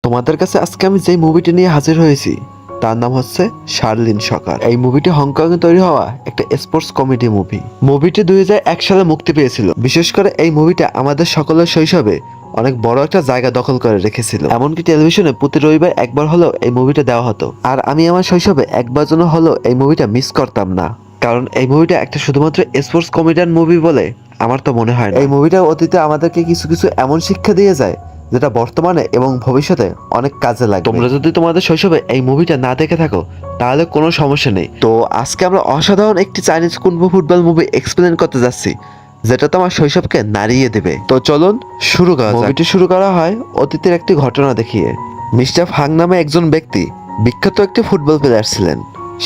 তোমাদের কাছে আজকে আমি যে মুভিটি নিয়ে হাজির হয়েছি তার নাম হচ্ছে শার্লিন সকার। এই মুভিটি হংকং এ তৈরি হওয়া একটা স্পোর্টস কমেডি মুভিটি 2001 সালে মুক্তি পেয়েছিল। বিশেষ করে এই মুভিটা আমাদের সকলের শৈশবে অনেক বড় একটা জায়গা দখল করে রেখেছিল। এমনকি টেলিভিশনে প্রতি রবিবার একবার হলেও এই মুভিটা দেওয়া হতো। আর আমি আমার শৈশবে একবার জন্য হলেও এই মুভিটা মিস করতাম না, কারণ এই মুভিটা একটা শুধুমাত্র স্পোর্টস কমেডিয়ান মুভি বলে আমার তো মনে হয় না। এই মুভিটা অতীতে আমাদেরকে কিছু কিছু এমন শিক্ষা দিয়ে যায় যেটা বর্তমানে এবং ভবিষ্যতে অনেক কাজে লাগে। তোমরা যদি তোমাদের শৈশবে এই মুভিটা না দেখে থাকো তাহলে কোনো সমস্যা নেই। তো আজকে আমরা অসাধারণ একটি চাইনিজ কুনফু ফুটবল মুভি এক্সপ্লেন করতে যাচ্ছি যেটা তোমার শৈশবকে নাড়িয়ে দেবে। তো চলুন শুরু করা যাক। মুভিটি শুরু করা হয় অতীতের একটি ঘটনা দেখিয়ে। মিস্টার ফাং নামে একজন ব্যক্তি বিখ্যাত একটি ফুটবল প্লেয়ার ছিলেন।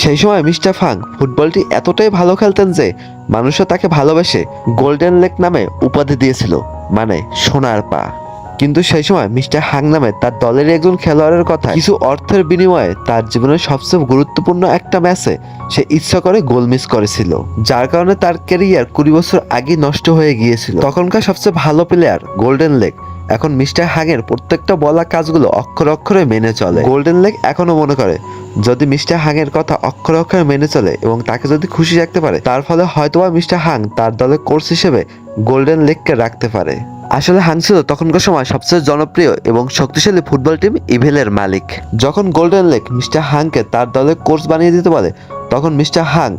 সেই সময় মিস্টার ফাং ফুটবলটি এতটাই ভালো খেলতেন যে মানুষরা তাকে ভালোবেসে গোল্ডেন লেগ নামে উপাধি দিয়েছিল, মানে সোনার পা। কিন্তু সেই সময় মিস্টার হাং নামে তার দলের একজন খেলোয়াড়ের কথা কিছু অর্থের বিনিময়ে তার জীবনের সবচেয়ে গুরুত্বপূর্ণ একটা ম্যাচে সে ইচ্ছা করে গোল মিস করেছিল, যার কারণে তার ক্যারিয়ার 20 বছর আগে নষ্ট হয়ে গিয়েছিল। তখনকার সবচেয়ে ভালো প্লেয়ার গোল্ডেন লেগ এখন মিস্টার হাংয়ের প্রত্যেকটা বলা কাজগুলো অক্ষরে অক্ষরে মেনে চলে। গোল্ডেন লেগ এখনো মনে করে যদি মিস্টার হাংয়ের কথা অক্ষরে অক্ষরে মেনে চলে এবং তাকে যদি খুশি রাখতে পারে, তার ফলে হয়তোবা মিস্টার হাং তার দলের কোচ হিসেবে গোল্ডেন লেগকে রাখতে পারে। আসলে হাং ছিল তখনকার সময় সবচেয়ে জনপ্রিয় এবং শক্তিশালী ফুটবল টিম ইভেলের মালিক। যখন গোল্ডেন লেগ মিস্টার হাংকে তার দলের কোচ বানিয়ে দিতে বলে, তখন মিস্টার হাং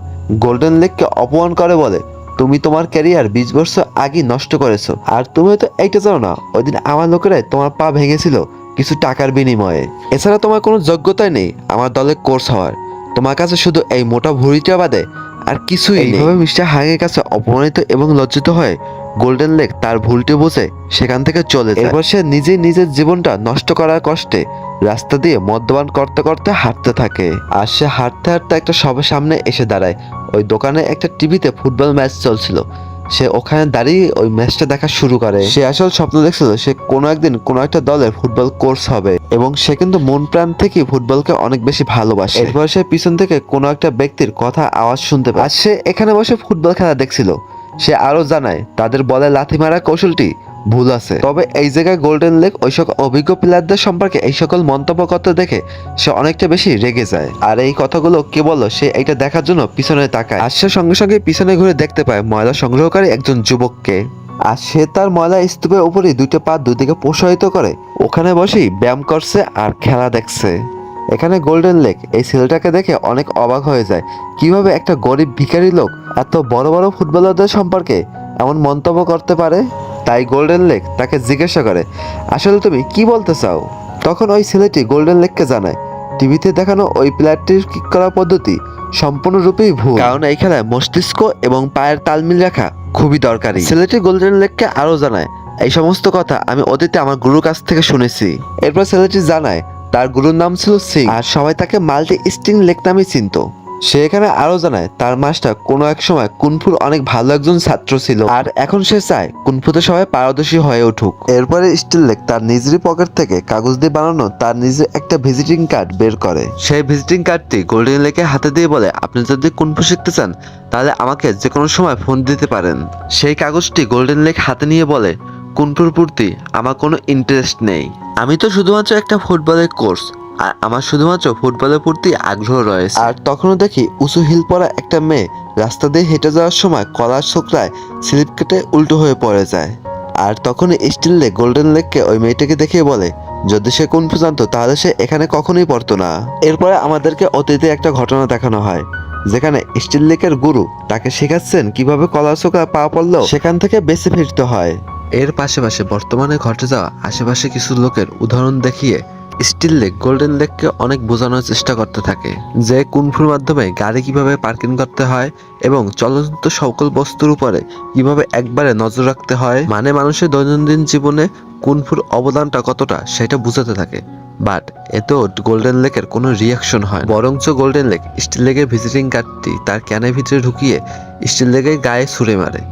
গোল্ডেন লেগকে অপমান করে বলে, তুমি তোমার ক্যারিয়ার 20 বছর আগে নষ্ট করেছো, আর তুমি তো এইটা জানো না ওই দিন আমার লোকেরাই তোমার পা ভেঙেছিল কিছু টাকার বিনিময়ে। এছাড়া তোমার কোনো যোগ্যতাই নেই আমার দলের কোচ হওয়ার, তোমার কাছে শুধু এই মোটা ভুঁড়িটা বাদে আর কিছুই নেই। এইভাবে মিস্টার হাংয়ের কাছে অপমানিত এবং লজ্জিত হয়ে গোল্ডেন লেগ তার ভুলটি বুঝে সেখান থেকে চলে যায়। এরপর সে নিজেই নিজের জীবনটা নষ্ট করার কষ্টে রাস্তা দিয়ে মদ্যপান করতে করতে হাঁটতে থাকে। আর সে হাঁটতে হাঁটতে একটা সবার সামনে এসে দাঁড়ায়। ওই দোকানে একটা টিভিতে ফুটবল ম্যাচ চলছিল। সে ওখানে দাঁড়িয়ে ওই ম্যাচটা দেখা শুরু করে। সে আসল স্বপ্ন দেখছিল সে কোনো একদিন কোনো একটা দলের ফুটবল কোচ হবে, এবং সে কিন্তু মন প্রাণ থেকে ফুটবলকে অনেক বেশি ভালোবাসে। এরপর সে পিছন থেকে কোনো একটা ব্যক্তির কথা আওয়াজ শুনতে পায়। আর সে এখানে বসে ফুটবল খেলা দেখছিল। সে আরো জানায় তাদের বলে লাথি মারা কৌশলটি ভুল আছে। তবে এই জায়গায় গোল্ডেন লেগ ওই সকল অভিজ্ঞ প্লেয়ারদের সম্পর্কে এই সকল মন্তব্য করতে দেখে সে অনেকটা বেশি রেগে যায়। আর এই কথাগুলো কে বললো সে এইটা দেখার জন্য পিছনে তাকায়। আর সে সঙ্গে সঙ্গে পিছনে ঘুরে দেখতে পায় ময়লা সংগ্রহকারী একজন যুবককে। আর সে তার ময়লা স্তূপের উপরে দুইটা পা দুদিকে প্রসারিত করে ওখানে বসেই ব্যায়াম করছে আর খেলা দেখছে। এখানে গোল্ডেন লেগ এই ছেলেটাকে দেখে অনেক অবাক হয়ে যায়, কিভাবে একটা গরিব ভিখারি লোক এত বড় বড় ফুটবলারদের সম্পর্কে এমন মন্তব্য করতে পারে। তাই গোল্ডেন লেগ তাকে জিজ্ঞাসা করে, আসলে তুমি কি বলতে চাও? তখন ওই ছেলেটি গোল্ডেন লেগকে জানায় টিভিতে দেখানো ওই প্লেয়ারটির কিক করার পদ্ধতি সম্পূর্ণরূপেই ভুল, কারণ এই খেলায় মস্তিষ্ক এবং পায়ের তালমিল রাখা খুবই দরকারি। ছেলেটি গোল্ডেন লেগকে আরো জানায়, এই সমস্ত কথা আমি অতীতে আমার গুরুর কাছ থেকে শুনেছি। এরপর ছেলেটি জানায় তার গুরুর নাম ছিল সিং, আর সবাই তাকে মাল্টি স্টিং লেগ নামে চিনত। সে এখানে আরো জানায় তার মাস্টার কোনো এক সময় কুনফুর অনেক ভালো একজন ছাত্র ছিল, আর এখন সে চায় কুনফুতে সবাই পারদর্শী হয়ে উঠুক। এরপরে স্টিল লেগ তার নিজেরই পকেট থেকে কাগজ দিয়ে বানানো তার নিজের একটা ভিজিটিং কার্ড বের করে। সেই ভিজিটিং কার্ডটি গোল্ডেন লেগকে হাতে দিয়ে বলে, আপনি যদি কুনফু শিখতে চান তাহলে আমাকে যে কোনো সময় ফোন দিতে পারেন। সেই কাগজটি গোল্ডেন লেগ হাতে নিয়ে বলে, কুনফুর প্রতি আমার কোনো ইন্টারেস্ট নেই, আমি তো শুধুমাত্র একটা ফুটবলের কোর্স, আর আমার শুধুমাত্র ফুটবলের প্রতি আগ্রহ রয়েছে। আর তখনও দেখি উঁচু হিল পরা একটা মেয়ে রাস্তা দিয়ে হেঁটে যাওয়ার সময় কলার ছোকরায় স্লিপ কেটে উল্টো হয়ে পড়ে যায়। আর তখন স্টিল লেগ গোল্ডেন লেগকে ওই মেয়েটাকে দেখে বলে, যদি সে কুনফু জানতো তাহলে সে এখানে কখনোই পড়তো না। এরপরে আমাদেরকে অতীতে একটা ঘটনা দেখানো হয় যেখানে স্টিল লেগের গুরু তাকে শেখাচ্ছেন কিভাবে কলার ছোকরা পা পড়লেও সেখান থেকে বেঁচে ফিরতে হয়। এর পাশাপাশি বর্তমানে ঘটে যাওয়া আশেপাশে কিছু লোকের উদাহরণ দেখিয়ে স্টিল লেগ গোল্ডেন লেগকে অনেক বোঝানোর চেষ্টা করতে থাকে যে কুনফুর মাধ্যমে গাড়ি কিভাবে পার্কিং করতে হয় এবং চলন্ত সকল বস্তুর উপরে কিভাবে একবারে নজর রাখতে হয়, মানে মানুষের দৈনন্দিন জীবনে কুনফুর অবদানটা কতটা সেটা বুঝাতে থাকে। বাট এতেও গোল্ডেন লেগের কোনো রিয়াকশন হয়, বরঞ্চ গোল্ডেন লেগ স্টিল লেগের ভিজিটিং কার্ডটি তার ক্যানের ভিতরে ঢুকিয়ে স্টিল লেগের গায়ে ছুঁড়ে মারে।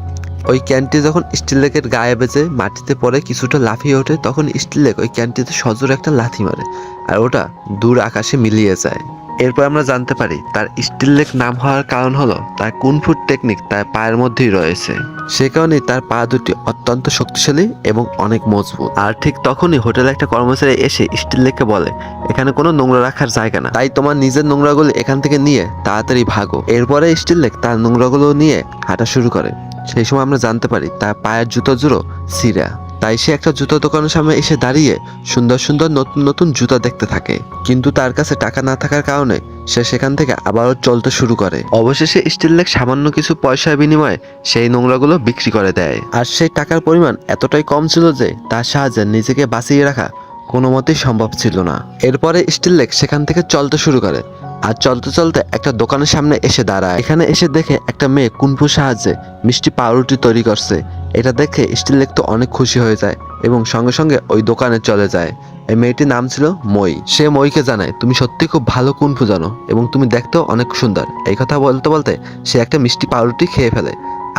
ওই ক্যানটি যখন স্টিল লেগের গায়ে বেজে মাটিতে পড়ে কিছুটা লাফিয়ে ওঠে, তখন স্টিল লেগ ওই ক্যানটিতে সজোরে একটা লাথি মারে আর ওটা দূর আকাশে মিলিয়ে যায়। এরপর আমরা জানতে পারি তার স্টিল লেগ নাম হওয়ার কারণ হলো তার কুনফু টেকনিক তার পায়ের মধ্যেই রয়েছে, সে কারণেই তার পা দুটি অত্যন্ত শক্তিশালী এবং অনেক মজবুত। আর ঠিক তখনই হোটেলে একটা কর্মচারী এসে স্টিল লেগকে বলে, এখানে কোনো নোংরা রাখার জায়গা না, তাই তোমার নিজের নোংরাগুলো এখান থেকে নিয়ে তাড়াতাড়ি ভাগো। এরপরে স্টিল লেগ তার নোংরাগুলো নিয়ে হাঁটা শুরু করে। সেই সময় আমরা জানতে পারি তার পায়ের জুতো জোড়ো ছিঁড়া, তাই সে একটা জুতো দোকানের সামনে এসে দাঁড়িয়ে সুন্দর সুন্দর নতুন নতুন জুতা দেখতে থাকে। কিন্তু তার কাছে টাকা না থাকার কারণে সে সেখান থেকে আবারও চলতে শুরু করে। অবশেষে স্টিল লেগ সামান্য কিছু পয়সার বিনিময়ে সেই নোংরাগুলো বিক্রি করে দেয়। আর সেই টাকার পরিমাণ এতটাই কম ছিল যে তার সাহায্যে নিজেকে বাঁচিয়ে রাখা কোনো মতেই সম্ভব ছিল না। এরপরে স্টিল লেগ সেখান থেকে চলতে শুরু করে, আর চলতে চলতে একটা দোকানের সামনে এসে দাঁড়ায়। এখানে এসে দেখে একটা মেয়ে কুনফুর সাহায্যে মিষ্টি পাউরুটি তৈরি করছে। এটা দেখে স্টিল লেগ তো অনেক খুশি হয়ে যায় এবং সঙ্গে সঙ্গে ওই দোকানে চলে যায়। এই মেয়েটির নাম ছিল মই। সে মইকে জানায়, তুমি সত্যি খুব ভালো কুনফু জানো এবং তুমি দেখতেও অনেক সুন্দর। এই কথা বলতে বলতে সে একটা মিষ্টি পাউরুটি খেয়ে ফেলে,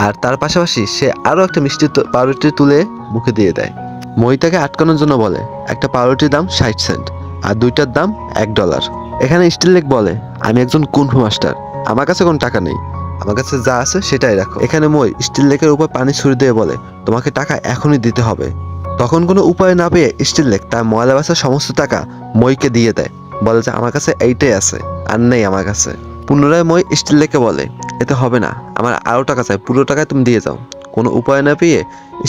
আর তার পাশাপাশি সে আরো একটা মিষ্টি পাউরুটি তুলে মুখে দিয়ে দেয়। মই তাকে আটকানোর জন্য বলে, একটা পাউরুটির দাম 60 সেন্ট আর দুইটার দাম $1। এখানে স্টিল লেগ বলে, আমি একজন কুনফু মাস্টার, আমার কাছে কোনো টাকা নেই, আমার কাছে যা আছে সেটাই রাখো। এখানে মই স্টিল লেগের উপর পানি ছুড়ে দিয়ে বলে, তোমাকে টাকা এখনই দিতে হবে। তখন কোনো উপায় না পেয়ে স্টিল লেগ তার ময়লা বাসার সমস্ত টাকা মইকে দিয়ে দেয়, বলে যে আমার কাছে এইটাই আছে, আর নেই আমার কাছে। পুনরায় মই স্টিল লেগকে বলে, এতে হবে না, আমার আরো টাকা চাই, পুরো টাকা তুমি দিয়ে যাও। কোনো উপায় না পেয়ে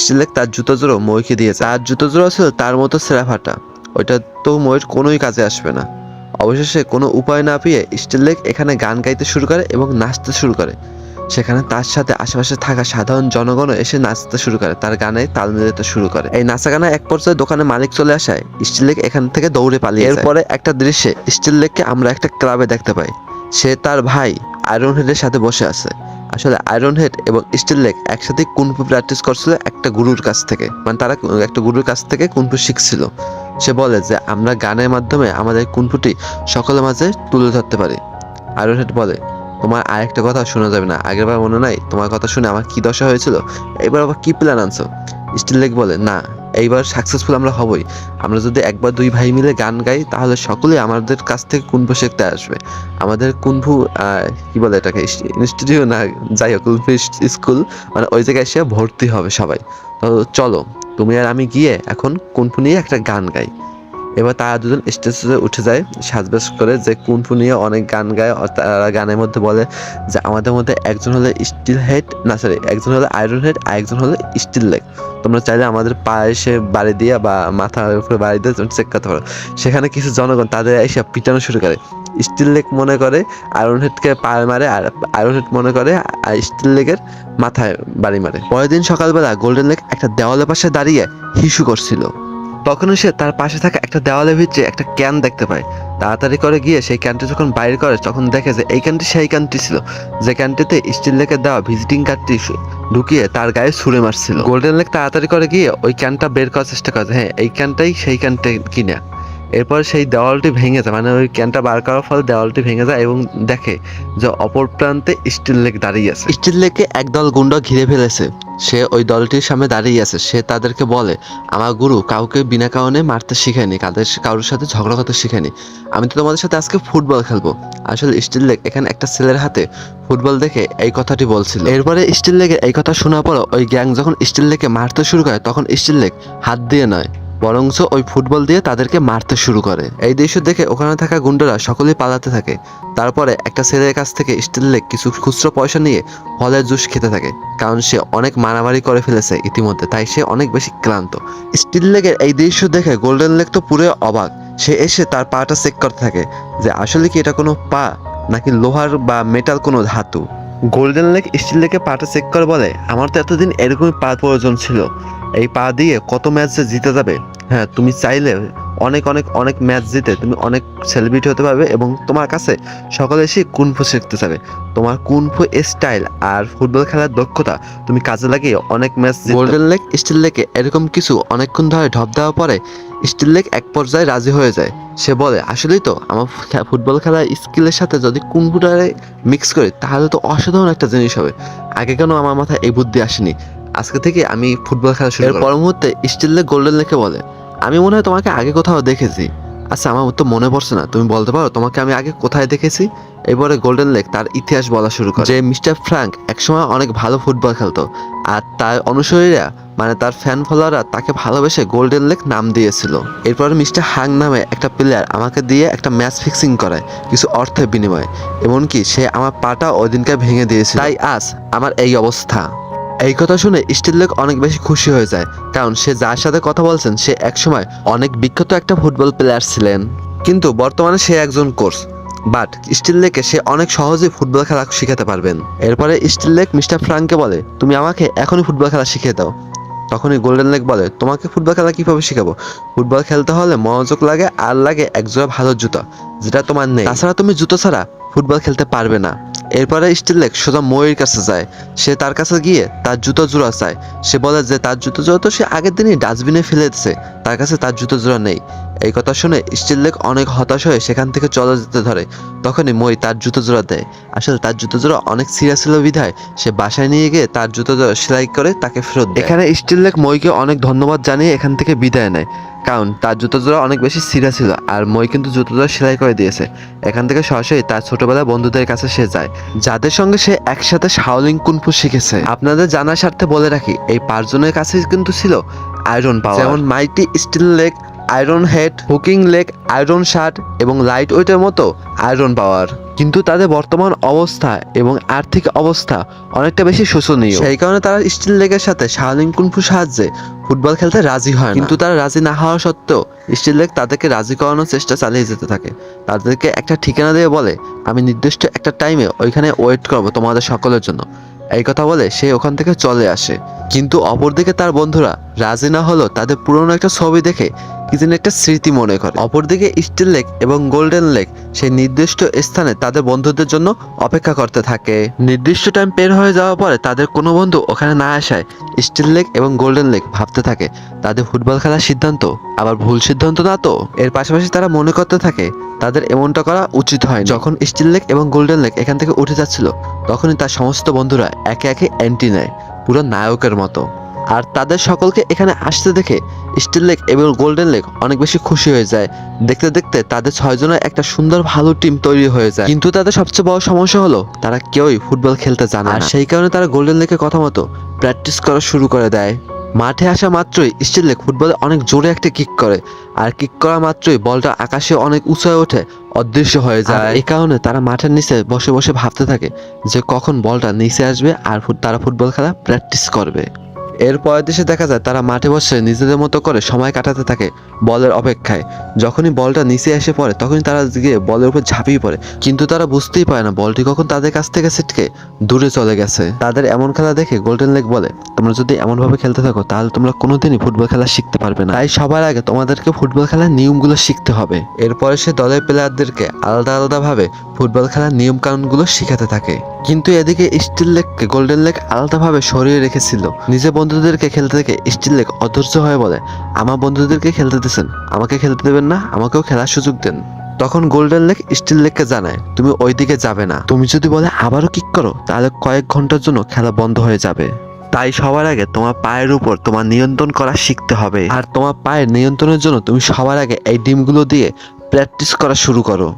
স্টিল লেগ তার জুতো জোড়ো মইকে দিয়েছে। তার জুতো জোড়ো ছিল তার মতো ছেঁড়া ফাটা, ওইটা তো মইয়ের কোনোই কাজে আসবে না। অবশেষে কোনো উপায় না পেয়ে স্টিল লেগ এখানে গান গাইতে শুরু করে এবং নাচতে শুরু করে। সেখানে তার সাথে আশেপাশে থাকা সাধারণ জনগণও এসে নাচতে শুরু করে, তার গানে তাল মিলাতে শুরু করে। এই নাচা গানা এক পর্যায়ে দোকানের মালিক চলে আসায় স্টিল লেগ এখান থেকে দৌড়ে পালিয়ে যায়। এরপরে একটা দৃশ্যে স্টিল লেগকে আমরা একটা ক্লাবে দেখতে পাই। সে তার ভাই আয়রন হেডের সাথে বসে আছে। আসলে আয়রন হেড এবং স্টিল লেগ একসাথে কুনফু প্র্যাকটিস করছিল একটা গুরুর কাছ থেকে, মানে তারা একটা গুরুর কাছ থেকে কুনফু শিখছিল। সে বলে যে আমরা গানের মাধ্যমে আমাদের কুনফুটি সকলের মাঝে তুলে ধরতে পারি। আয়রন হেড বলে, তোমার আরেকটা কথা শোনা যাবে না, আগেরবার মনে নাই তোমার কথা শুনে আমার কি দশা হয়েছিল, এবার আবার কি প্ল্যান আনছো? স্টিল লেগ বলে, না, এইবার সাকসেসফুল আমরা হবই। আমরা যদি একবার দুই ভাই মিলে গান গাই তাহলে সকলেই আমাদের কাছ থেকে কুনফু শিখতে আসবে। আমাদের কুনফু কি বলে এটাকে, ইনস্টিটিউট না, যাই হোক কুনফু স্কুল, মানে ওই জায়গায় এসে ভর্তি হবে সবাই। তো চলো তুমি আর আমি গিয়ে এখন কুনফু নিয়ে একটা গান গাই। এবার তারা দুজন স্টেজে উঠে যায় সাজবাজ করে, যে কুনফু নিয়ে অনেক গান গায়। তারা গানের মধ্যে বলে যে আমাদের মধ্যে একজন হলে স্টিল হেড, না সরি, একজন হলে আয়রন হেড আর একজন হলে স্টিল লেগ। তোমরা চাইলে আমাদের পায়ে এসে বাড়ি দিয়ে বা মাথার উপরে বাড়ি দিয়ে চেক করতে পারো। সেখানে কিছু জনগণ তাদের এসে পিটানো শুরু করে। স্টিল লেগ মনে করে আয়রন হেডকে পায়ে মারে, আর আয়রন হেড মনে করে স্টিল লেগের মাথায় বাড়ি মারে। পরের দিন সকালবেলা গোল্ডেন লেগ একটা দেওয়ালের পাশে দাঁড়িয়ে হিসু করছিল। তখন সে তার পাশে থাকা একটা দেওয়ালের ভিতরে একটা ক্যান দেখতে পায়। তাড়াতাড়ি করে গিয়ে সেই ক্যানটি যখন বাইর করে তখন দেখে যে এই ক্যানটি সেই ক্যানটি ছিল যে ক্যানটিতে স্টিল লেগের দেওয়া ভিজিটিং কার্ডটি ঢুকিয়ে তার গায়ে ছুঁড়ে মারছিল। গোল্ডেন লেগ তাড়াতাড়ি করে গিয়ে ওই ক্যানটা বের করার চেষ্টা করে, হ্যাঁ এই ক্যানটাই সেই ক্যানটা কিনা। এরপর সেই দেওয়ালটি ভেঙে যায়, মানে ওই ক্যানটা বার করার ফলে দেওয়ালটি ভেঙে যায় এবং দেখে যে অপর প্রান্তে স্টিল লেগ দাঁড়িয়ে আছে। স্টিল লেগকে একদল গুন্ডা ঘিরে ফেলেছে। সে ওই দলটির সামনে দাঁড়িয়ে আছে। সে তাদেরকে বলে, আমার গুরু কাউকে বিনা কারণে মারতে শিখায়নি, কারোর সাথে ঝগড়া করতে শিখায়নি। আমি তো তোমাদের সাথে আজকে ফুটবল খেলবো। আসলে স্টিল লেগ এখানে একটা ছেলের হাতে ফুটবল দেখে এই কথাটি বলছিল। এরপরে স্টিল লেগের এই কথা শোনার পর ওই গ্যাং যখন স্টিল লেগকে মারতে শুরু করে তখন স্টিল লেগ হাত দিয়ে নয় বরঞ্চ ওই ফুটবল দিয়ে তাদেরকে মারতে শুরু করে। এই দৃশ্য দেখে ওখানে থাকা গুন্ডারা সকলেই পালাতে থাকে। তারপরে একটা ছেলের কাছ থেকে স্টিল লেগ কিছু খুচরো পয়সা নিয়ে ফলের জুস খেতে থাকে, কারণ সে অনেক মারামারি করে ফেলেছে ইতিমধ্যে, তাই সে অনেক বেশি ক্লান্ত। স্টিল লেগের এই দৃশ্য দেখে গোল্ডেন লেগ তো পুরো অবাক। সে এসে তার পাটা চেক করতে থাকে যে আসলে কি এটা কোনো পা নাকি লোহার বা মেটাল কোনো ধাতু। গোল্ডেন লেগ স্টিল লেগে পাটা চেক করে বলে, আমার তো এতদিন এরকমই পা প্রয়োজন ছিল, এই পা দিয়ে কত ম্যাচ যে জিতে যাবে। হ্যাঁ, তুমি চাইলে অনেক অনেক অনেক ম্যাচ জিতে তুমি অনেক সেলিব্রিটি হতে পারবে এবং তোমার কাছে সকলে এসে কুনফু শিখতে যাবে। তোমার কুনফু স্টাইল আর ফুটবল খেলার দক্ষতা তুমি কাজে লাগিয়ে অনেক ম্যাচ। গোল্ডেন লেগ স্টিল লেগে এরকম কিছু অনেকক্ষণ ধরে ঢপ দেওয়ার পরে স্টিল লেগ এক পর্যায়ে রাজি হয়ে যায়। সে বলে, আসলেই তো আমার ফুটবল খেলার স্কিলের সাথে যদি কুনফুটারে মিক্স করি তাহলে তো অসাধারণ একটা জিনিস হবে। আগে কেন আমার মাথায় এই বুদ্ধি আসেনি, আজকে থেকে আমি ফুটবল খেলা শুরু করব। এর পর মুহূর্তে স্টিল লেগ গোল্ডেন লেগকে বলে, আমি মনে হয় তোমাকে আগে কোথাও দেখেছি, আচ্ছা, আমার তো মনে পড়ছে না, তুমি বলতে পারো তোমাকে আমি আগে কোথায় দেখেছি? এবারে গোল্ডেন লেক তার ইতিহাস বলা শুরু করে যে মিস্টার ফ্র্যাঙ্ক একসময় অনেক ভালো ফুটবল খেলতো, আর তার অনুসারীরা মানে তার ফ্যান ফলোয়াররা তাকে ভালোবেসে গোল্ডেন লেক নাম দিয়েছিল। এরপর মিস্টার হাং নামে একটা প্লেয়ার আমাকে দিয়ে একটা ম্যাচ ফিক্সিং করায় কিছু অর্থের বিনিময়ে, এমনকি সে আমার পাটা ওই দিনকে ভেঙে দিয়েছিল, তাই আজ আমার এই অবস্থা। এই কথা শুনে স্টিল লেক অনেক বেশি খুশি হয়ে যায়, কারণ সে যার সাথে কথা বলছেন সে একসময় অনেক বিখ্যাত একটা ফুটবল প্লেয়ার ছিলেন, কিন্তু বর্তমানে সে একজন কোচ। বাট স্টিল লেকে সে অনেক সহজেই ফুটবল খেলা শিখাতে পারবেন। এরপরে স্টিল লেক মিস্টার ফ্রাঙ্ককে বলে, তুমি আমাকে এখনই ফুটবল খেলা শিখিয়ে দাও। তখনই গোল্ডেন লেক বলে, তোমাকে ফুটবল খেলা কিভাবে শিখাবো? ফুটবল খেলতে হলে মনোযোগ লাগে আর লাগে একজোড়া ভালো জুতো, যেটা তোমার নেই। তাছাড়া তুমি জুতো ছাড়া ফুটবল খেলতে পারবে না। এরপরে স্টিল লেক সোজা ময়ূর কাছে যায়। সে তার কাছে গিয়ে তার জুতো জোড়া চায়। সে বলে যে তার জুতো জোড়া তো সে আগের দিনই ডাস্টবিনে ফেলে দিয়েছে, তার কাছে তার জুতো জোড়া নেই। এই কথা শুনে স্টিল লেক অনেক হতাশ হয়ে সেখান থেকে চলে যেতে ধরে। তখনই মই তার জুতো জোড়া দেয়। আসলে তার জুতো জোড়া অনেক ছিঁড়া ছিল বিধায় সে বাসায় নিয়ে গিয়ে তার জুতো জোড়া সেলাই করে তাকে ফেরত দেয়। এখানে স্টিল লেক মইকে অনেক ধন্যবাদ জানিয়ে এখান থেকে বিদায় নেয়, কারণ তার জুতো জোড়া অনেক বেশি ছিঁড়া ছিল আর মই কিন্তু জুতো জোড়া সেলাই করে দিয়েছে। এখান থেকে সরাসরি তার ছোটবেলার বন্ধুদের কাছে সে যায়, যাদের সঙ্গে সে একসাথে শাওলিং কুনফু শিখেছে। আপনাদের জানার স্বার্থে বলে রাখি, এই 5 জনের কাছে কিন্তু ছিল আয়রন পাওয়ার, যেমন mighty steel leg, iron head, hooking leg, iron shirt এবং লাইট ওয়েটের মতো আয়রন পাওয়ার। কিন্তু তাদের বর্তমান অবস্থা এবং আর্থিক অবস্থা অনেকটা বেশি শোচনীয়, সেই কারণে তারা স্টিল লেগের সাথে শাওলিং কুনফু সাহায্যে ফুটবল খেলতে রাজি হয় না। কিন্তু তারা রাজি না হওয়া সত্ত্বেও স্টিল লেগ তাদেরকে রাজি করানোর চেষ্টা চালিয়ে যেতে থাকে। তাদেরকে একটা ঠিকানা দিয়ে বলে, আমি নির্দিষ্ট একটা টাইমে ওইখানে ওয়েট করবো তোমাদের সকলের জন্য। এই কথা বলে সে ওখান থেকে চলে আসে। কিন্তু অপরদিকে তার বন্ধুরা রাজি না হলো তাদের পুরনো একটা ছবি দেখে কি যেন একটা স্মৃতি মনে করে। অপরদিকে স্টিল লেক এবং গোল্ডেন লেক সেই নির্দিষ্ট স্থানে তাদের বন্ধুদের জন্য অপেক্ষা করতে থাকে। নির্দিষ্ট টাইম বের হয়ে যাওয়ার পরে তাদের কোনো বন্ধু ওখানে না আসায় স্টিল লেক এবং গোল্ডেন লেক ভাবতে থাকে তাদের ফুটবল খেলার সিদ্ধান্ত আবার ভুল সিদ্ধান্ত না তো। এর পাশাপাশি তারা মনে করতে থাকে তাদের এমনটা করা উচিত হয়। যখন স্টিল লেক এবং গোল্ডেন লেক এখান থেকে উঠে যাচ্ছিল, তখনই তার সমস্ত বন্ধুরা একে একে এন্ট্রি নেয় পুরো নায়কের মতো। আর তাদের সকলকে এখানে আসতে দেখে স্টিল লেক এবং গোল্ডেন লেক অনেক বেশি খুশি হয়ে যায়। দেখতে দেখতে তাদের 6 জনের একটা সুন্দর ভালো টিম তৈরি হয়ে যায়। কিন্তু তাদের সবচেয়ে বড় সমস্যা হলো তারা কেউই ফুটবল খেলতে জানে না। সেই কারণে তারা গোল্ডেন লেকের কথা মতো প্র্যাকটিস করা শুরু করে দেয়। মাঠে আসা মাত্রই স্টিল লেক ফুটবলে অনেক জোরে একটা কিক করে, আর কিক করা মাত্রই বলটা আকাশে অনেক উঁচায় ওঠে, অদৃশ্য হয়ে যায়। এই কারণে তারা মাঠের নিচে বসে বসে ভাবতে থাকে যে কখন বলটা নিচে আসবে আর তারা ফুটবল খেলা প্র্যাকটিস করবে। এর পরের দেশে দেখা যায় তারা মাঠে বসে নিজেদের মতো করে সময় কাটাতে থাকে বলের অপেক্ষায়। যখনই বলটা নিচে এসে পড়ে তখনই তারা গিয়ে বলের উপর ঝাঁপিয়ে পড়ে, কিন্তু তারা বুঝতেই পারে না বলটি কখন তাদের কাছ থেকে ছিটকে দূরে চলে গেছে। তাদের এমন খেলা দেখে গোল্ডেন লেক বলে, তোমরা যদি এমন ভাবে খেলতে থাকো তাহলে তোমরা কোনোদিনই ফুটবল খেলা শিখতে পারবে না, তাই সবার আগে তোমাদেরকে ফুটবল খেলার নিয়মগুলো শিখতে হবে। এরপরে সে দলের প্লেয়ারদেরকে আলাদা আলাদা ভাবে ফুটবল খেলার নিয়ম কানুনগুলো শিখাতে থাকে। কিন্তু এদিকে স্টিল লেককে গোল্ডেন লেক আলাদাভাবে সরিয়ে রেখেছিল। নিজের বন্ধুদেরকে খেলতে দেখে স্টিল লেক অধৈর্য হয়ে বলে, আমার বন্ধুদেরকে খেলতে দিচ্ছেন, আমাকে খেলতে দেবেন না? আমাকেও খেলার সুযোগ দেন। তখন গোল্ডেন লেক স্টিল লেককে জানায়, তুমি ওই দিকে যাবে না, তুমি যদি বলে আবারও কিক করো তাহলে কয়েক ঘন্টার জন্য খেলা বন্ধ হয়ে যাবে। তাই সবার আগে তোমার পায়ের উপর তোমার নিয়ন্ত্রণ করা শিখতে হবে, আর তোমার পায়ের নিয়ন্ত্রণের জন্য তুমি সবার আগে এই ডিমগুলো দিয়ে প্র্যাকটিস করা শুরু করো।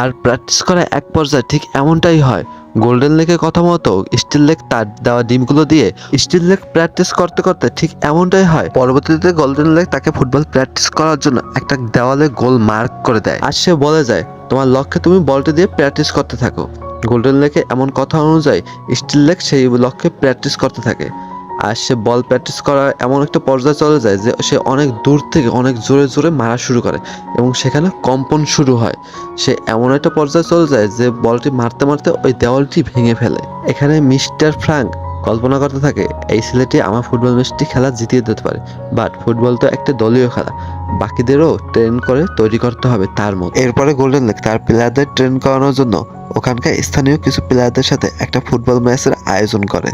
আর প্র্যাকটিস করা এক পর্যায়ে ঠিক এমনটাই হয়। গোল্ডেন লেকের কথা মতো স্টিল লেক তার দেওয়া ডিমগুলো দিয়ে স্টিল লেক প্র্যাকটিস করতে করতে ঠিক এমনটাই হয়। পরবর্তীতে গোল্ডেন লেক তাকে ফুটবল প্র্যাকটিস করার জন্য একটা দেওয়ালে গোল মার্ক করে দেয়, আর সে বলে যায় তোমার লক্ষ্যে তুমি বলটা দিয়ে প্র্যাকটিস করতে থাকো। গোল্ডেন লেকে এমন কথা অনুযায়ী স্টিল লেক সেই লক্ষ্যে প্র্যাকটিস করতে থাকে, আর সে বল প্র্যাকটিস করার এমন একটা পর্যায়ে চলে যায় যে সে অনেক দূর থেকে অনেক জোরে জোরে মারা শুরু করে এবং সেখানে কম্পন শুরু হয়। সে এমন একটা পর্যায়ে চলে যায় যে বলটি মারতে মারতে ওই দেওয়ালটি ভেঙে ফেলে। এখানে মিস্টার ফ্রাঙ্ক কল্পনা করতে থাকে এই ছেলেটি আমার ফুটবল ম্যাচটি খেলা জিতিয়ে দিতে পারে, বাট ফুটবল তো একটা দলীয় খেলা, বাকিদেরও ট্রেন করে তৈরি করতে হবে তার মতো। এরপরে গোল্ডেন লেক তার প্লেয়ারদের ট্রেন করানোর জন্য ওখানকার স্থানীয় কিছু প্লেয়ারদের সাথে একটা ফুটবল ম্যাচের আয়োজন করে।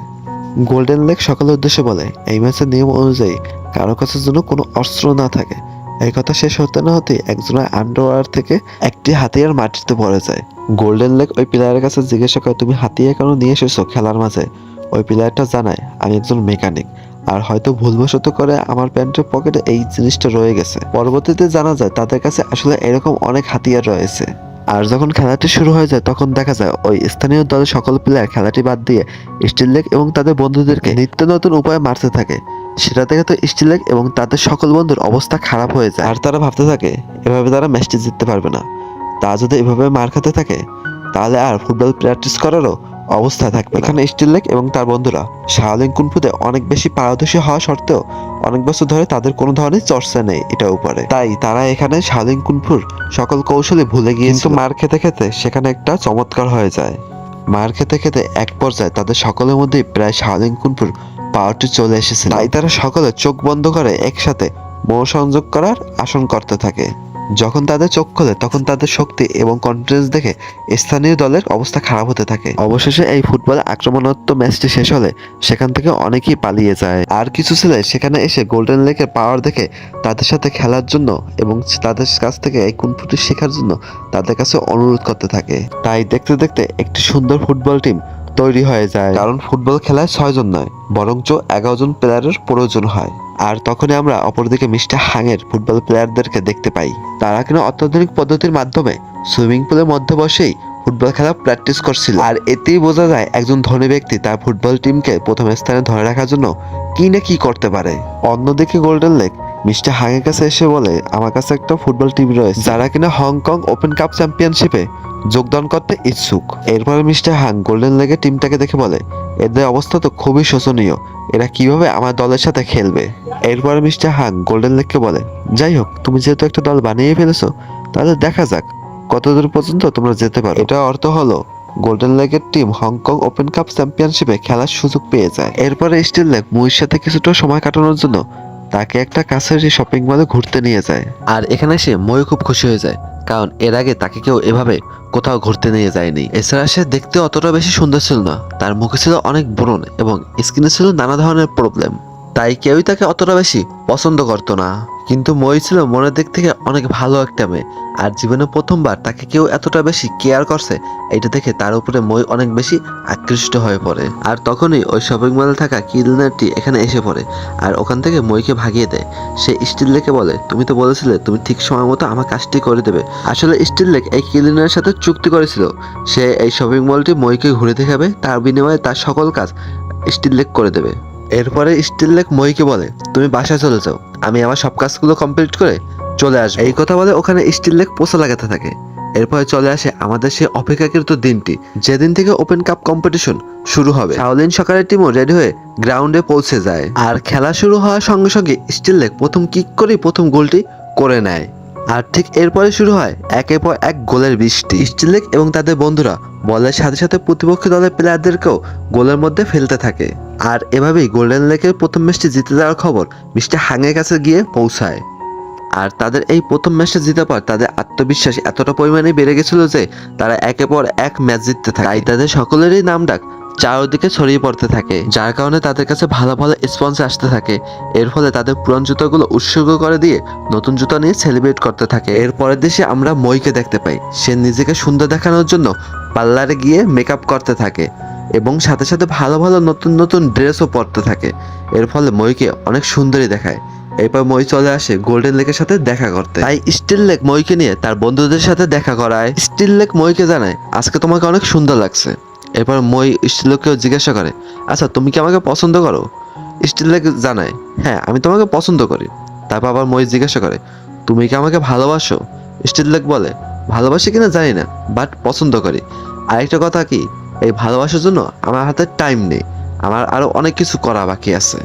গোল্ডেন লেক সকলের উদ্দেশ্যে বলে, এই ম্যাচের নিয়ম অনুযায়ী কারো কাছে যেন কোনো অস্ত্র না থাকে। এই কথা শেষ হতে না হতে একজনের আন্ডারওয়্যার থেকে একটি হাতিয়ার মাটিতে পড়ে যায়। গোল্ডেন লেক ওই প্লেয়ারের কাছে জিজ্ঞাসা করে, তুমি হাতিয়ার কেন নিয়ে এসেছো খেলার মাঝে? ওই প্লেয়ারটা জানায়, আমি একজন মেকানিক, আর হয়তো ভুলবশত করে আমার প্যান্টের পকেটে এই জিনিসটা রয়ে গেছে। পরবর্তীতে জানা যায় তাদের কাছে আসলে এরকম অনেক হাতিয়ার রয়েছে। আর যখন খেলাটি শুরু হয়ে যায় তখন দেখা যায় ওই স্থানীয় দলের সকল প্লেয়ার খেলাটি বাদ দিয়ে স্টিল লেগ এবং তাদের বন্ধুদেরকে নিত্য নতুন উপায়ে মারতে থাকে। সেটা দেখে তো স্টিল লেগ এবং তাদের সকল বন্ধুর অবস্থা খারাপ হয়ে যায়। আর তারা ভাবতে থাকে এভাবে তারা ম্যাচটি জিততে পারবে না। তা যদি এভাবে মার খেতে থাকে তাহলে আর ফুটবল প্র্যাকটিস করারও অবস্থা থাকবে। এখানে স্টিল লেগ এবং তার বন্ধুরা শাওলিন কুনফুতে অনেক বেশি পারদর্শী হওয়া সত্ত্বেও অনেক বছর ধরে তাদের কোনো ধরনের চর্চা নেই এটার উপরে। তাই তারা এখানে শাওলিন কুনফুর সকল কৌশলে ভুলে গিয়ে কিন্তু মার খেতে খেতে সেখানে একটা চমৎকার হয়ে যায়। মার খেতে খেতে এক পর্যায়ে তাদের সকলের মধ্যেই প্রায় শাওলিন কুনফুর পাওয়ারটি চলে এসেছিল। তাই তারা সকলে চোখ বন্ধ করে একসাথে মনোসংযোগ করার আসন করতে থাকে। যখন তাদের চোখ খোলে তখন তাদের শক্তি এবং কনফিডেন্স দেখে স্থানীয় দলের অবস্থা খারাপ হতে থাকে। অবশেষে এই ফুটবল আক্রমণাত্মক ম্যাচটি শেষ হলে সেখান থেকে অনেকেই পালিয়ে যায়। আর কিছু ছেলে সেখানে এসে গোল্ডেন লেকের পাওয়ার দেখে তাদের সাথে খেলার জন্য এবং তাদের কাছ থেকে এই কুনফুটি শেখার জন্য তাদের কাছে অনুরোধ করতে থাকে। তাই দেখতে দেখতে একটি সুন্দর ফুটবল টিম তৈরি হয়ে যায়। কারণ ফুটবল খেলায় 6 জন নয় বরঞ্চ 11 জন প্লেয়ারের প্রয়োজন হয়। আর তখনই আমরা অপরদিকে মিস্টার হাংয়ের ফুটবল প্লেয়ারদেরকে দেখতে পাই। তারা কিনা অত্যাধুনিক পদ্ধতির মাধ্যমে সুইমিং পুলের মধ্যে বসেই ফুটবল খেলা প্র্যাকটিস করছিল। আর এতেই বোঝা যায় একজন ধনী ব্যক্তি তার ফুটবল টিমকে প্রথম স্থানে ধরে রাখার জন্য কি না কি করতে পারে। অন্যদিকে গোল্ডেন লেক মিস্টার হাংয়ের কাছে এসে বলে আমার কাছে একটা ফুটবল টিম রয়েছে যারা কিনা হংকং ওপেন কাপ চ্যাম্পিয়নশিপে যোগদান করতে ইচ্ছুক। এরপরে মিস্টার হাং গোল্ডেন লেগের টিমটাকে দেখে বলে এদের অবস্থা তো খুবই শোচনীয়, এরা কিভাবে আমার দলের সাথে খেলবে। এরপরে মিস্টার হাং গোল্ডেন লেগকে বলে যাই হোক তুমি যেহেতু একটা দল বানিয়ে ফেলেছো তাহলে দেখা যাক কতদূর পর্যন্ত তোমরা যেতে পারো। এটা অর্থ হলো golden লেগের team Hong Kong open cup চ্যাম্পিয়নশিপে খেলার সুযোগ পেয়ে যায়। এরপরে স্টিল লেগ মুইর সাথে কিছুটা সময় কাটানোর জন্য তাকে একটা কাছের শপিং মলে ঘুরতে নিয়ে যায়। আর এখানে সে মই খুব খুশি হয়ে যায় কারণ এর আগে তাকে কেউ এভাবে কোথাও ঘুরতে নিয়ে যায়নি। এছাড়া সে দেখতে অতটা বেশি সুন্দর ছিল না, তার মুখে ছিল অনেক ব্রণ এবং স্কিনে ছিল নানা ধরনের প্রবলেম। তাই কেউই তাকে অতটা বেশি পছন্দ করতো না। কিন্তু মই ছিল মনের দিক থেকে অনেক ভালো একটা মেয়ে। আর জীবনে প্রথমবার তাকে কেউ এতটা বেশি কেয়ার করছে এটা দেখে তার উপরে মই অনেক বেশি আকৃষ্ট হয়ে পড়ে। আর তখনই ওই শপিং মলে থাকা ক্লিনারটি এখানে এসে পড়ে আর ওখান থেকে মইকে ভাগিয়ে দেয়। সে স্টিল লেকে বলে তুমি তো বলেছিলে তুমি ঠিক সময় মতো আমার কাজটি করে দেবে। আসলে স্টিল লেক এই ক্লিনারের সাথে চুক্তি করেছিল সে এই শপিং মলটি মইকে ঘুরে দেখাবে, তার বিনিময়ে তার সকল কাজ স্টিল লেক করে দেবে। এরপরে স্টিল লেক মইকে বলে তুমি বাসায় চলে যাও, আমি আমার সব কাজগুলো কমপ্লিট করে চলে আসবো। এই কথা বলে ওখানে স্টিল লেক পোষা লাগাতে থাকে। এরপরে চলে আসে আমাদের সেই অপেক্ষাকৃত দিনটি, যেদিন থেকে ওপেন কাপ কম্পিটিশন শুরু হবে। শাওলিন সকারের টিমও রেডি হয়ে গ্রাউন্ডে পৌঁছে যায়। আর খেলা শুরু হওয়ার সঙ্গে সঙ্গে স্টিল লেক প্রথম কিক করেই প্রথম গোলটি করে নেয়। আর ঠিক এরপরে শুরু হয় একের পর এক গোলের বৃষ্টি। স্টিল লেক এবং তাদের বন্ধুরা বলের সাথে সাথে প্রতিপক্ষ দলের প্লেয়ারদেরকেও গোলের মধ্যে ফেলতে থাকে। আর এভাবেই গোল্ডেন লেকের প্রথম ম্যাচটি জিতে যাওয়ার খবর মিস্টার হাংয়ের কাছে গিয়ে পৌঁছায়। আর তাদের এই প্রথম ম্যাচটা জিতার পর তাদের আত্মবিশ্বাস এতটা পরিমাণে বেড়ে গেছিল যে তারা একের পর এক ম্যাচ জিততে থাকে। তাই তাদের সকলেরই নাম ডাক চারদিকে ছড়িয়ে পড়তে থাকে, যার কারণে তাদের কাছে ভালো ভালো স্পন্সর আসতে থাকে। এর ফলে তাদের পুরান জুতাগুলো উৎসর্গ করে দিয়ে নতুন জুতা নিয়ে সেলিব্রেট করতে থাকে। এর পরের দেশে আমরা মইকে দেখতে পাই, সে নিজেকে সুন্দর দেখানোর জন্য পার্লারে গিয়ে মেকআপ করতে থাকে এবং সাথে সাথে ভালো ভালো নতুন নতুন ড্রেসও পরতে থাকে। এর ফলে মইকে অনেক সুন্দরী দেখায়। এরপর মই চলে আসে গোল্ডেন লেকের সাথে দেখা করতে। তাই স্টিল লেক মইকে নিয়ে তার বন্ধুদের সাথে দেখা করায়। স্টিল লেক মইকে জানায় আজকে তোমাকে অনেক সুন্দর লাগছে। এরপর মই স্টিল লেককেও জিজ্ঞাসা করে আচ্ছা তুমি কি আমাকে পছন্দ করো? স্টিল লেক জানায় হ্যাঁ আমি তোমাকে পছন্দ করি। তারপর আবার মই জিজ্ঞাসা করে তুমি কি আমাকে ভালোবাসো? স্টিল লেক বলে ভালোবাসি কিনা জানি না, বাট পছন্দ করি। আরেকটা কথা কি, এই ভালোবাসার জন্য আমার হাতে টাইম নেই, আমার আরো অনেক কিছু করা বাকি আছে।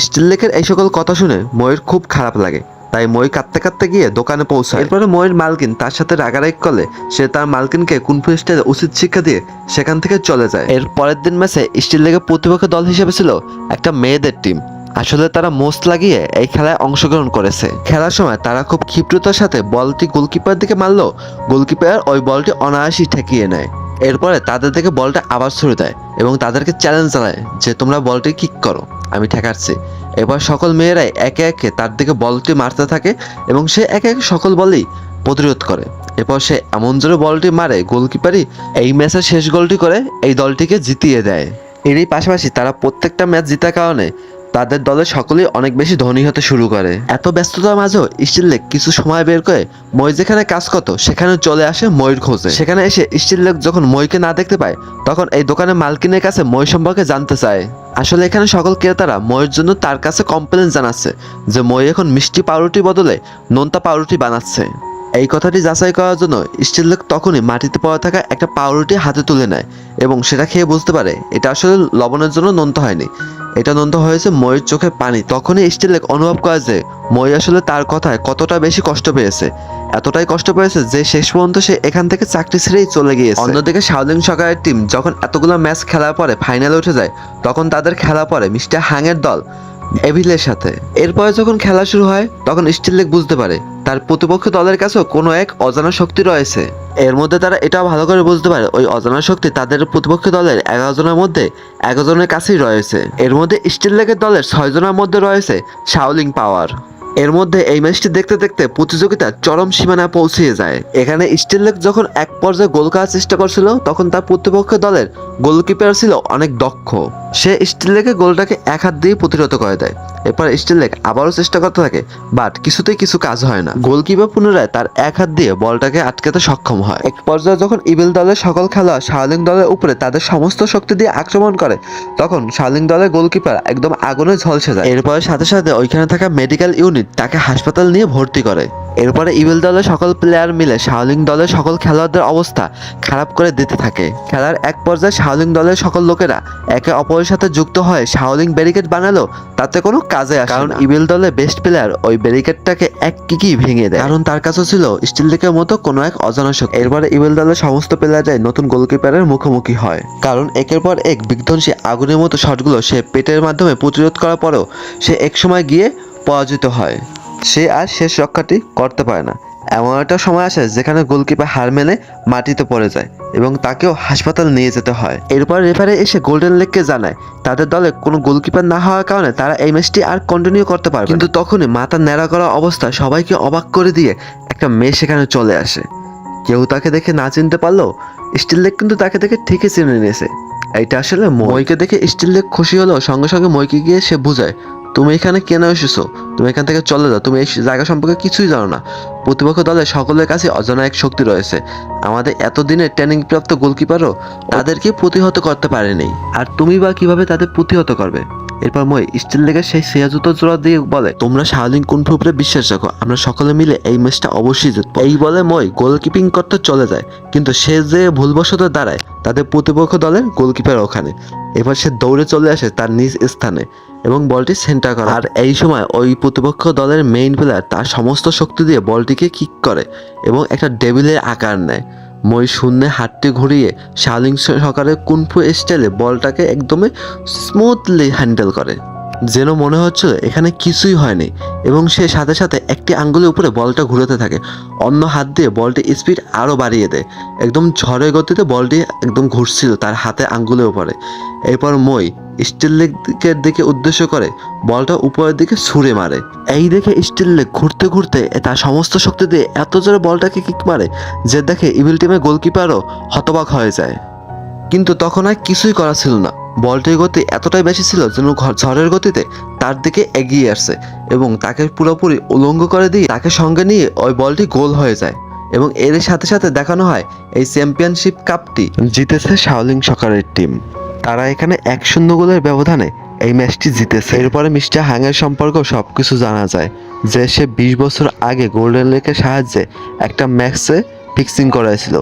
স্টিল লেকের এই সকল কথা শুনে ময়ের খুব খারাপ লাগে, তাই মই কাঁদতে কাঁদতে গিয়ে দোকানে পৌঁছায়। এরপরে ময়ের মালকিন তার সাথে রাগারাগি করলে সে তার মালকিনকে কুনফু স্টাইলে উচিত শিক্ষা দিয়ে সেখান থেকে চলে যায়। এর পরের দিন ম্যাচে স্টিল লেকের প্রতিপক্ষ দল হিসেবে ছিল একটা মেয়েদের টিম। আসলে তারা মোস্ট লাগিয়ে এই খেলায় অংশগ্রহণ করেছে। খেলার সময় তারা খুব ক্ষিপ্রতার সাথে বলটি গোলকিপার দিকে মারলো, গোলকিপার ওই বলটি অনায়াসই ঠেকিয়ে নেয়। এরপরে তাদের থেকে বলটা আবার ছুড়ে দেয় এবং তাদেরকে চ্যালেঞ্জ জানায় যে তোমরা বলটি কিক করো, আমি ঠেকাচ্ছি। এবার সকল মেয়েরাই একে একে তার দিকে বলটি মারতে থাকে এবং সে একে একে সকল বলই প্রতিরোধ করে। এরপর সে এমন জোরে বলটি মারে গোলকিপারই এই ম্যাচের শেষ গোলটি করে এই দলটিকে জিতিয়ে দেয়। এরই পাশাপাশি তারা প্রত্যেকটা ম্যাচ জেতার কারণে তাদের দলের সকলেই অনেক বেশি ধনী হতে শুরু করে। এত ব্যস্ততার মাঝেও স্টিল লেগ কিছু সময় বের করে মই যেখানে কাজ করতো সেখানে চলে আসে মইর খোঁজে। সেখানে এসে স্টিল লেগ যখন মইকে না দেখতে পায় তখন এই দোকানের মালকিনের কাছে মই সম্পর্কে জানতে চায়। আসলে এখানে সকল ক্রেতারা মইয়ের জন্য তার কাছে কমপ্লেন জানাচ্ছে যে মই এখন মিষ্টি পাউরুটি বদলে নোনতা পাউরুটি বানাচ্ছে। এই কথাটি যাচাই করার জন্য স্টিল লেগ তখনই মাটিতে পড়ে থাকা একটা পাউরুটি হাতে তুলে নেয় এবং সেটা খেয়ে বুঝতে পারে এটা আসলে লবণের জন্য নোনতা হয়নি, এটা নোনতা হয়েছে মইয়ের চোখে পানি। তখনই স্টিল লেগ অনুভব করে যে মই আসলে তার কথায় কতটা বেশি কষ্ট পেয়েছে, এতটাই কষ্ট পেয়েছে যে শেষ পর্যন্ত সে এখান থেকে চাকরি ছেড়েই চলে গিয়েছে। অন্যদিকে শাওলিং সকারের টিম যখন এতগুলো ম্যাচ খেলার পরে ফাইনালে উঠে যায় তখন তাদের খেলা পরে মিস্টার হাংয়ের দল এভিলের সাথে। এরপরে যখন খেলা শুরু হয় তখন স্টিল লেগ বুঝতে পারে তার প্রতিপক্ষ দলের কাছেও কোনো এক অজানা শক্তি রয়েছে। এর মধ্যে তারা এটাও ভালো করে বুঝতে পারে ওই অজানা শক্তি তাদের প্রতিপক্ষ দলের 11 জনের মধ্যে 11 জনের কাছেই রয়েছে। এর মধ্যে স্টিল লেগের দলের 6 জনের মধ্যে রয়েছে শাওলিং পাওয়ার। এর মধ্যে এই ম্যাচটি দেখতে দেখতে প্রতিযোগিতা চরম সীমানায় পৌঁছিয়ে যায়। এখানে স্টিল লেগ যখন এক পর্যায়ে গোল করার চেষ্টা করছিল তখন তার প্রতিপক্ষ দলের গোলকিপার ছিল অনেক দক্ষ। সে স্টিল লেগে গোলটাকে এক হাত দিয়ে প্রতিরোধ করে দেয়। এরপর স্টিল লেগ আবারও চেষ্টা করতে থাকে, বাট কিছুতেই কিছু কাজ হয় না। গোলকিপার পুনরায় তার এক হাত দিয়ে বলটাকে আটকাতে সক্ষম হয়। এক পর্যায়ে যখন ইভিল দলের সকল খেলোয়াড় শাওলিং দলের উপরে তাদের সমস্ত শক্তি দিয়ে আক্রমণ করে তখন শাওলিং দলের গোলকিপার একদম আগুনে ঝলসে যায়। এরপরে সাথে সাথে ওইখানে থাকা মেডিকেল ইউনিট তাকে হাসপাতাল নিয়ে ভর্তি করে। এরপরে ইভিল দলের সকল প্লেয়ার মিলে শাওলিং দলের সকল খেলোয়াড়দের অবস্থা খারাপ করে দিতে থাকে। খেলার এক পর্যায়ে শাওলিং দলের সকল লোকেরা একে অপরের সাথে যুক্ত হয়ে শাওলিং ব্যারিকেড বানালো, তাতে কোনো কাজে আসে কারণ ইভিল দলের বেস্ট প্লেয়ার ওই ব্যারিকেডটাকে এক কিকই ভেঙে দেয়, কারণ তার কাছে ছিল স্টিল লেগের মতো কোনো এক অজানা শক্তি। এরপরে ইভিল দলের সমস্ত প্লেয়াররাই নতুন গোলকিপারের মুখোমুখি হয়, কারণ একের পর এক বিধ্বংসী আগুনের মতো শটগুলো সে পেটের মাধ্যমে প্রতিরোধ করার পরেও সে এক সময় গিয়ে পরাজিত হয়। সে আর শেষ রক্ষাটি করতে পারে না। এমন একটা সময় আসে যেখানে গোলকিপার হার মেনে মাটিতে পড়ে যায় এবং তাকেও হাসপাতাল নিয়ে যেতে হয়। এরপর রেফারি এসে গোল্ডেন লেগকে জানায় তাদের দলে কোনো গোলকিপার না হওয়ার কারণে তারা এই ম্যাচটি আর কন্টিনিউ করতে পারবে। কিন্তু তখনই মাথা ন্যাড়া করা অবস্থা সবাইকে অবাক করে দিয়ে একটা মেয়ে সেখানে চলে আসে। কেউ তাকে দেখে না চিনতে পারলেও স্টিল লেগ কিন্তু তাকে দেখে ঠিকই চিনে নিয়েছে। এইটা আসলে মইকে দেখে স্টিল লেগ খুশি হলেও সঙ্গে সঙ্গে মইকে গিয়ে সে বুঝায়, তুমি এখানে কেন এসেছো, তুমি এখান থেকে চলে যাও, তুমি এই জায়গা সম্পর্কে কিছুই জানো না। প্রতিপক্ষ দলের সকলের কাছে অজানা এক শক্তি রয়েছে, আমাদের এতদিনের ট্রেনিং প্রাপ্ত গোলকিপারও তাদেরকে প্রতিহত করতে পারেনি, আর তুমি বা কিভাবে তাদের প্রতিহত করবে। এরপর মই স্টিল লেগের সেই সিয়াজুতো জোড়া দিয়ে বলে, তোমরা শাওলিং কুনফু উপরে বিশ্বাস রাখো, আমরা সকলে মিলে এই ম্যাচটা অবশ্যই জিতবো। এই বলে মই গোলকিপিং করতে চলে যায়, কিন্তু সে যে ভুলবশত দাঁড়ায় তাদের প্রতিপক্ষ দলের গোলকিপার ওখানে। এবার সে দৌড়ে চলে আসে তার নিজ স্থানে এবং বলটি সেন্টার করে। আর এই সময় ওই প্রতিপক্ষ দলের মেইন প্লেয়ার তার সমস্ত শক্তি দিয়ে বলটিকে কিক করে এবং একটা ডেভিলের আকার নেয়। মই শূন্যে হাতটি ঘুরিয়ে শাওলিং সকারের কুনফু স্টাইলে বলটাকে একদমই স্মুথলি হ্যান্ডেল করে, যেন মনে হচ্ছিল এখানে কিছুই হয়নি। এবং সে সাথে সাথে একটি আঙ্গুলের উপরে বলটা ঘুরতে থাকে, অন্য হাত দিয়ে বলটি স্পিড আরও বাড়িয়ে দেয়। একদম ঝড়ের গতিতে বলটি একদম ঘুরছিল তার হাতে আঙ্গুলের উপরে। এরপর মই স্টিল লেগের দিকে উদ্দেশ্য করে বলটা উপরের দিকে ছুঁড়ে মারে। এই দেখে স্টিল লেগ ঘুরতে ঘুরতে তার সমস্ত শক্তি দিয়ে এত জোরে বলটাকে কিক মারে যে দেখে ইভিল টিমের গোলকিপারও হতবাক হয়ে যায়। কিন্তু তখন আর কিছুই করা ছিল না, বলটির গতি এতটাই বেশি ছিল যেন ঝড়ের গতিতে তার দিকে এগিয়ে আসছে এবং তাকে পুরোপুরি উলঙ্গ করে দিয়ে তাকে সঙ্গে নিয়ে ওই বলটি গোল হয়ে যায়। এবং এর সাথে সাথে দেখানো হয় এই চ্যাম্পিয়নশিপ কাপটি জিতেছে শাওলিং সকারের টিম। তারা এখানে 1-0 গোলের ব্যবধানে এই ম্যাচটি জিতেছে। এরপরে মিস্টার হাংয়ের সম্পর্কেও সবকিছু জানা যায় যে সে 20 বছর আগে গোল্ডেন লেগের সাহায্যে একটা ম্যাচে ফিক্সিং করাইছিল,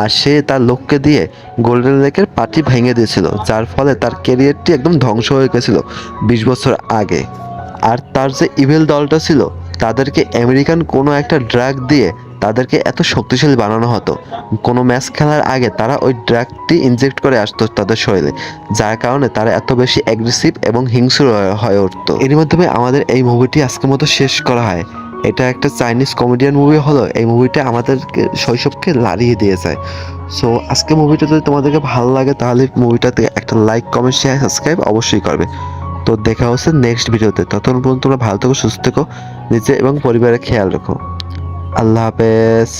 আর সে তার লোককে দিয়ে গোল্ডেন লেগের পার্টি ভেঙে দিয়েছিল, যার ফলে তার ক্যারিয়ারটি একদম ধ্বংস হয়ে গেছিল 20 বছর আগে। আর তার যে ইভিল দলটা ছিল তাদেরকে আমেরিকান কোনো একটা ড্রাগ দিয়ে তাদেরকে এত শক্তিশালী বানানো হতো। কোনো ম্যাচ খেলার আগে তারা ওই ড্রাগটি ইনজেক্ট করে আসতো তাদের শরীরে, যার কারণে তারা এত বেশি অ্যাগ্রেসিভ এবং হিংস্র হয়ে উঠতো। এর মাধ্যমে আমাদের এই মুভিটি আজকের মতো শেষ করা হয়। এটা একটা চাইনিজ কমেডিয়ান মুভি হলো, এই মুভিটা আমাদেরকে শৈশবকে লাড়িয়ে দিয়ে যায়। সো আজকে মুভিটা যদি তোমাদেরকে ভালো লাগে তাহলে মুভিটাতে একটা লাইক, কমেন্ট, শেয়ার, সাবস্ক্রাইব অবশ্যই করবে। তো দেখা হচ্ছে নেক্সট ভিডিওতে। ততক্ষণ পর্যন্ত তোমরা ভালো থেকো, সুস্থ থেকো, নিজে এবং পরিবারের খেয়াল রাখো। আল্লাহ হাফেজ।